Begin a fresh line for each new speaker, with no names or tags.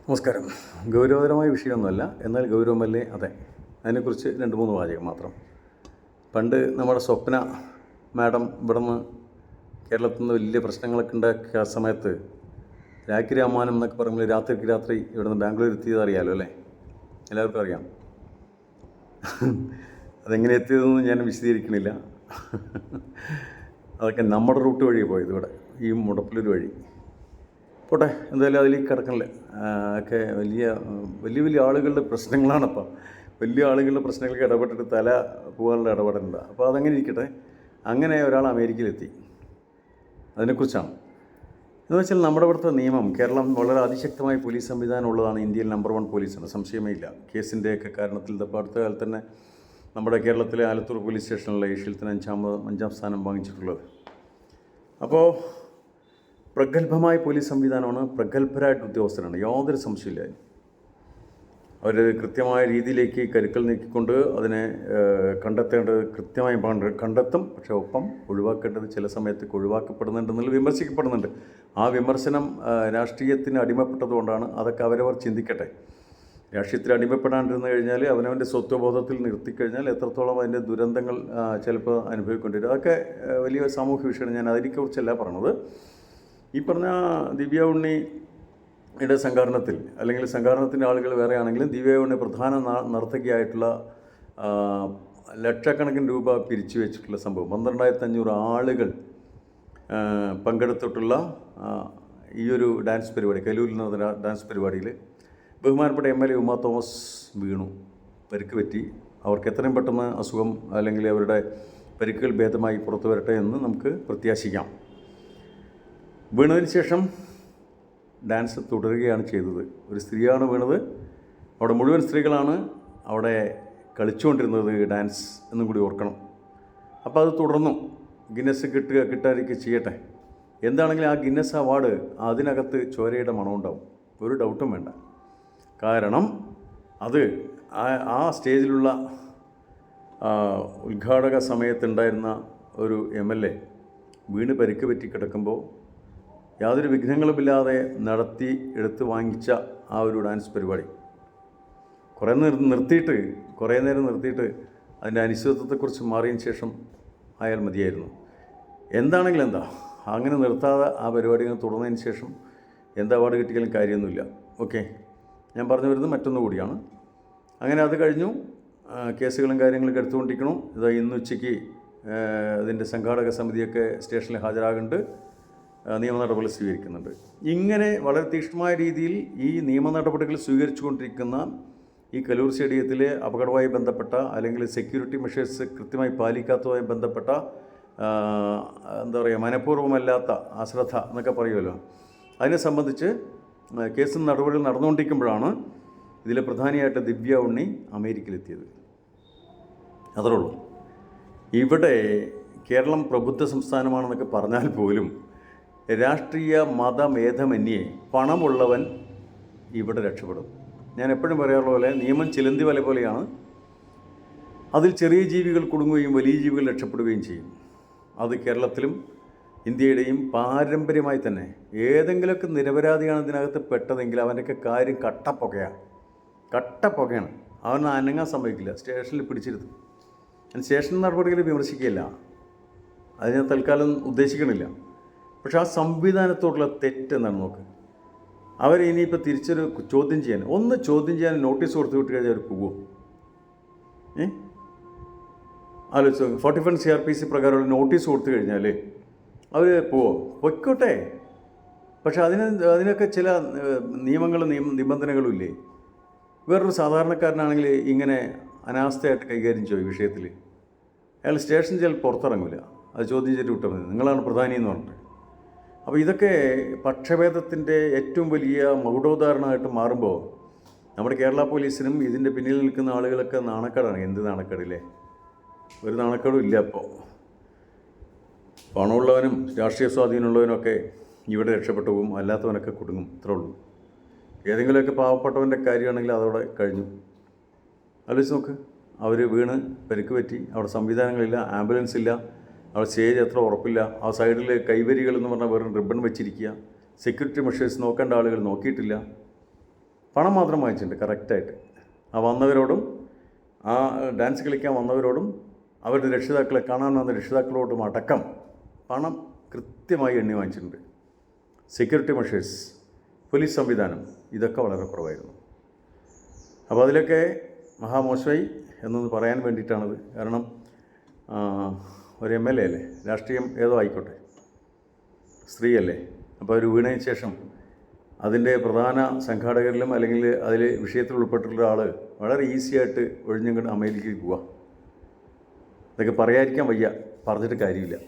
നമസ്കാരം. ഗൗരവതരമായ വിഷയമൊന്നുമല്ല, എന്നാൽ ഗൗരവമല്ലേ? അതെ. അതിനെക്കുറിച്ച് 2-3 വാചകം മാത്രം. പണ്ട് നമ്മുടെ സ്വപ്ന മാഡം ഇവിടുന്ന് കേരളത്തിൽ നിന്ന് വലിയ പ്രശ്നങ്ങളൊക്കെ ഉണ്ടാക്കിയ സമയത്ത് രാഖി രാമാനം എന്നൊക്കെ പറയുമ്പോൾ രാത്രിക്ക് രാത്രി ഇവിടുന്ന് ബാംഗ്ലൂർ എത്തിയത് അറിയാമല്ലോ അല്ലേ? എല്ലാവർക്കും അറിയാം. അതെങ്ങനെ എത്തിയതെന്ന് ഞാൻ വിശദീകരിക്കണില്ല. അതൊക്കെ നമ്മുടെ റൂട്ട് വഴി പോയത്, ഇവിടെ ഈ മുടപ്പിലൂർ വഴി. പോട്ടെ, എന്തായാലും അതിലേക്ക് കിടക്കണില്ല. ഒക്കെ വലിയ വലിയ ആളുകളുടെ പ്രശ്നങ്ങളാണപ്പോൾ. വലിയ ആളുകളുടെ പ്രശ്നങ്ങൾക്ക് ഇടപെട്ടിട്ട് തല പോകാനുള്ള ഇടപെടലുണ്ട്. അപ്പോൾ അതങ്ങനെ ഇരിക്കട്ടെ. അങ്ങനെ ഒരാൾ അമേരിക്കയിലെത്തി. അതിനെക്കുറിച്ചാണ്. എന്ന് വെച്ചാൽ നമ്മുടെ ഇവിടുത്തെ നിയമം, കേരളം വളരെ അതിശക്തമായ പോലീസ് സംവിധാനം ഉള്ളതാണ്. ഇന്ത്യയിൽ നമ്പർ 1 പോലീസാണ്, സംശയമേ ഇല്ല. കേസിൻ്റെയൊക്കെ കാരണത്തിൽ ഇപ്പോൾ അടുത്ത കാലത്ത് തന്നെ നമ്മുടെ കേരളത്തിലെ ആലത്തൂർ പോലീസ് സ്റ്റേഷനിലെ ഏഷ്യയിൽ തന്നെ 5ാം സ്ഥാനം വാങ്ങിച്ചിട്ടുള്ളത്. അപ്പോൾ പ്രഗത്ഭമായ പോലീസ് സംവിധാനമാണ്, പ്രഗത്ഭരായിട്ട് ഉദ്യോഗസ്ഥരാണ്, യാതൊരു സംശയമില്ല. അവർ കൃത്യമായ രീതിയിലേക്ക് കരുക്കൾ നീക്കിക്കൊണ്ട് അതിനെ കണ്ടെത്തേണ്ടത് കൃത്യമായി കണ്ടെത്തും. പക്ഷേ ഒപ്പം ഒഴിവാക്കേണ്ടത് ചില സമയത്ത് ഒഴിവാക്കപ്പെടുന്നുണ്ടെന്നുള്ള വിമർശിക്കപ്പെടുന്നുണ്ട്. ആ വിമർശനം രാഷ്ട്രീയത്തിന് അടിമപ്പെട്ടതുകൊണ്ടാണ്. അതൊക്കെ അവരവർ ചിന്തിക്കട്ടെ. രാഷ്ട്രീയത്തിൽ അടിമപ്പെടാണ്ടിരുന്നു കഴിഞ്ഞാൽ, അവനവൻ്റെ സ്വത്വബോധത്തിൽ നിർത്തിക്കഴിഞ്ഞാൽ എത്രത്തോളം അതിൻ്റെ ദുരന്തങ്ങൾ ചിലപ്പോൾ അനുഭവിക്കൊണ്ടിരും. അതൊക്കെ വലിയ സാമൂഹ്യ വിഷയമാണ്. ഞാൻ അതിനെക്കുറിച്ചല്ല പറഞ്ഞത്. ഈ പറഞ്ഞ ദിവ്യ ഉണ്ണിയുടെ സംഘാടനത്തിൽ, അല്ലെങ്കിൽ സംഘാടനത്തിൻ്റെ ആളുകൾ വേറെ ആണെങ്കിലും, ദിവ്യ ഉണ്ണി പ്രധാന നർത്തകിയായിട്ടുള്ള ലക്ഷക്കണക്കിന് രൂപ പിരിച്ചു വെച്ചിട്ടുള്ള സംഭവം, 12,500 ആളുകൾ പങ്കെടുത്തിട്ടുള്ള ഈ ഒരു ഡാൻസ് പരിപാടി, കലൂരിൽ നടന്ന ഡാൻസ് പരിപാടിയിൽ ബഹുമാനപ്പെട്ട MLA ഉമാ തോമസ് വീണു. പരിക്ക് പറ്റി. അവർക്ക് എത്രയും പെട്ടെന്ന് അസുഖം അല്ലെങ്കിൽ അവരുടെ പരിക്കുകൾ ഭേദമായി പുറത്തു വരട്ടെ എന്ന് നമുക്ക് പ്രത്യാശിക്കാം. വീണതിന് ശേഷം ഡാൻസ് തുടരുകയാണ് ചെയ്തത്. ഒരു സ്ത്രീയാണ് വീണത്. അവിടെ മുഴുവൻ സ്ത്രീകളാണ് അവിടെ കളിച്ചുകൊണ്ടിരുന്നത് ഡാൻസ് എന്നും കൂടി ഓർക്കണം. അപ്പോൾ അത് തുടർന്നു. ഗിന്നസ് കിട്ടാതിരിക്കുക ചെയ്യട്ടെ. എന്താണെങ്കിലും ആ ഗിന്നസ് അവാർഡ് അതിനകത്ത് ചോരയുടെ മണമുണ്ടാവും, ഒരു ഡൗട്ടും വേണ്ട. കാരണം അത് ആ സ്റ്റേജിലുള്ള ഉദ്ഘാടക സമയത്തുണ്ടായിരുന്ന ഒരു MLA വീണ് പരിക്ക് പറ്റി കിടക്കുമ്പോൾ യാതൊരു വിഘ്നങ്ങളുമില്ലാതെ എടുത്ത് വാങ്ങിച്ച ആ ഒരു ഡാൻസ് പരിപാടി കുറേ നേരം നിർത്തിയിട്ട് അതിൻ്റെ അനിശ്ചിതത്വത്തെക്കുറിച്ച് മാറിയതിന് ശേഷം ആയാൽ മതിയായിരുന്നു. എന്താണെങ്കിലും എന്താ, അങ്ങനെ നിർത്താതെ ആ പരിപാടികൾ തുടർന്നതിന് ശേഷം എന്താ അവാർഡ് കിട്ടിയാലും കാര്യമൊന്നുമില്ല. ഓക്കെ, ഞാൻ പറഞ്ഞു വരുന്നത് മറ്റൊന്നു കൂടിയാണ്. അങ്ങനെ അത് കഴിഞ്ഞു. കേസുകളും കാര്യങ്ങളൊക്കെ എടുത്തുകൊണ്ടിരിക്കണം. ഇതാ ഇന്ന് ഉച്ചയ്ക്ക് അതിൻ്റെ സംഘാടക സമിതിയൊക്കെ സ്റ്റേഷനിൽ ഹാജരാകുന്നുണ്ട്, നിയമ നടപടികൾ സ്വീകരിക്കുന്നുണ്ട്. ഇങ്ങനെ വളരെ തീക്ഷ്ണമായ രീതിയിൽ ഈ നിയമ നടപടികൾ സ്വീകരിച്ചു കൊണ്ടിരിക്കുന്ന ഈ കലൂർ സ്റ്റേഡിയത്തിലെ അപകടവുമായി ബന്ധപ്പെട്ട, അല്ലെങ്കിൽ സെക്യൂരിറ്റി മെഷേഴ്സ് കൃത്യമായി പാലിക്കാത്തതുമായി ബന്ധപ്പെട്ട, എന്താ പറയുക, മനഃപൂർവ്വമല്ലാത്ത അശ്രദ്ധ എന്നൊക്കെ പറയുമല്ലോ, അതിനെ സംബന്ധിച്ച് കേസും നടപടികൾ നടന്നുകൊണ്ടിരിക്കുമ്പോഴാണ് ഇതിലെ പ്രധാനിയായിട്ട് ദിവ്യ ഉണ്ണി അമേരിക്കയിലെത്തിയത്. അത്രേ ഉള്ളൂ. ഇവിടെ കേരളം പ്രബുദ്ധ സംസ്ഥാനമാണെന്നൊക്കെ പറഞ്ഞാൽ പോലും രാഷ്ട്രീയ മതഭേദമന്യേ പണമുള്ളവൻ ഇവിടെ രക്ഷപ്പെടും. ഞാൻ എപ്പോഴും പറയാറുള്ള പോലെ, നിയമം ചിലന്തി വല പോലെയാണ്. അതിൽ ചെറിയ ജീവികൾ കുടുങ്ങുകയും വലിയ ജീവികൾ രക്ഷപ്പെടുകയും ചെയ്യും. അത് കേരളത്തിലും ഇന്ത്യയുടെയും പാരമ്പര്യമായി തന്നെ ഏതെങ്കിലുമൊക്കെ നിരപരാധിയാണ് ഇതിനകത്ത് പെട്ടതെങ്കിൽ അവൻ്റെയൊക്കെ കാര്യം കട്ടപ്പുകയാണ്. അവൻ അനങ്ങാൻ സമ്മതിക്കില്ല, സ്റ്റേഷനിൽ പിടിച്ചിരുത്തും. ഞാൻ സ്റ്റേഷൻ നടപടികൾ വിമർശിക്കുകയില്ല, അത് ഞാൻ തൽക്കാലം ഉദ്ദേശിക്കണില്ല. പക്ഷെ ആ സംവിധാനത്തോടുള്ള തെറ്റെന്താണ് നോക്ക്. അവർ ഇനിയിപ്പോൾ തിരിച്ചൊരു ചോദ്യം ചെയ്യാൻ നോട്ടീസ് കൊടുത്തു വിട്ട് കഴിഞ്ഞാൽ അവർ പോകുമോ? ആലോചിച്ചു. 45 CRPC പ്രകാരമുള്ള നോട്ടീസ് കൊടുത്തു കഴിഞ്ഞാൽ അവർ പൊയ്ക്കോട്ടെ. പക്ഷെ അതിനൊക്കെ ചില നിബന്ധനകളും ഇല്ലേ? വേറൊരു സാധാരണക്കാരനാണെങ്കിൽ ഇങ്ങനെ അനാസ്ഥയായിട്ട് കൈകാര്യം ചെയ്യും വിഷയത്തിൽ. അയാൾ സ്റ്റേഷനിൽ ചിലപ്പോൾ പുറത്തിറങ്ങില്ല, അത് ചോദ്യം ചെയ്തിട്ട് വിട്ടാൽ മതി, നിങ്ങളാണ് പ്രധാനി എന്ന് പറഞ്ഞിട്ട്. അപ്പോൾ ഇതൊക്കെ പക്ഷഭേദത്തിൻ്റെ ഏറ്റവും വലിയ മകുടോദാഹരണമായിട്ട് മാറുമ്പോൾ നമ്മുടെ കേരള പോലീസിനും ഇതിൻ്റെ പിന്നിൽ നിൽക്കുന്ന ആളുകളൊക്കെ നാണക്കേടാണ്. എന്ത് നാണക്കേടില്ലേ? ഒരു നാണക്കേടും ഇല്ല. അപ്പോൾ പണമുള്ളവനും രാഷ്ട്രീയ സ്വാധീനമുള്ളവനൊക്കെ ഇവിടെ രക്ഷപ്പെട്ടു പോകും, അല്ലാത്തവനൊക്കെ കുടുങ്ങും. ഇത്രേ ഉള്ളൂ. ഏതെങ്കിലുമൊക്കെ പാവപ്പെട്ടവൻ്റെ കാര്യമാണെങ്കിൽ അതോടെ കഴിഞ്ഞു. ആലോചിച്ച് നോക്ക്. അവർ വീണ് പരിക്ക് പറ്റി, അവിടെ സംവിധാനങ്ങളില്ല, ആംബുലൻസ് ഇല്ല, അവിടെ സ്റ്റേജ് എത്ര ഉറപ്പില്ല, ആ സൈഡിൽ കൈവരികൾ എന്ന് പറഞ്ഞാൽ വെറും റിബൺ വെച്ചിരിക്കുക, സെക്യൂരിറ്റി മെഷേഴ്സ് നോക്കേണ്ട ആളുകൾ നോക്കിയിട്ടില്ല. പണം മാത്രം വാങ്ങിച്ചിട്ടുണ്ട് കറക്റ്റായിട്ട്. ആ വന്നവരോടും ആ ഡാൻസ് കളിക്കാൻ വന്നവരോടും അവരുടെ രക്ഷിതാക്കളെ കാണാൻ വന്ന രക്ഷിതാക്കളോടും അടക്കം പണം കൃത്യമായി എണ്ണി വാങ്ങിച്ചിട്ടുണ്ട്. സെക്യൂരിറ്റി മെഷേഴ്സ്, പോലീസ് സംവിധാനം, ഇതൊക്കെ വളരെ കുറവായിരുന്നു. അപ്പോൾ അതിലൊക്കെ മഹാമോശമായി എന്നൊന്ന് പറയാൻ വേണ്ടിയിട്ടാണത്. കാരണം ഒരു MLA അല്ലേ, രാഷ്ട്രീയം ഏതോ ആയിക്കോട്ടെ, സ്ത്രീയല്ലേ. അപ്പോൾ ഒരു വീണതിന് ശേഷം അതിൻ്റെ പ്രധാന സംഘാടകരിലും അല്ലെങ്കിൽ അതിൽ വിഷയത്തിൽ ഉൾപ്പെട്ടിട്ടുള്ള ആൾ വളരെ ഈസിയായിട്ട് ഒഴിഞ്ഞുകൊണ്ട് അമേരിക്കയിൽ പോവുക. ഇതൊക്കെ പറയാതിരിക്കാൻ വയ്യ, പറഞ്ഞിട്ട് കാര്യമില്ല.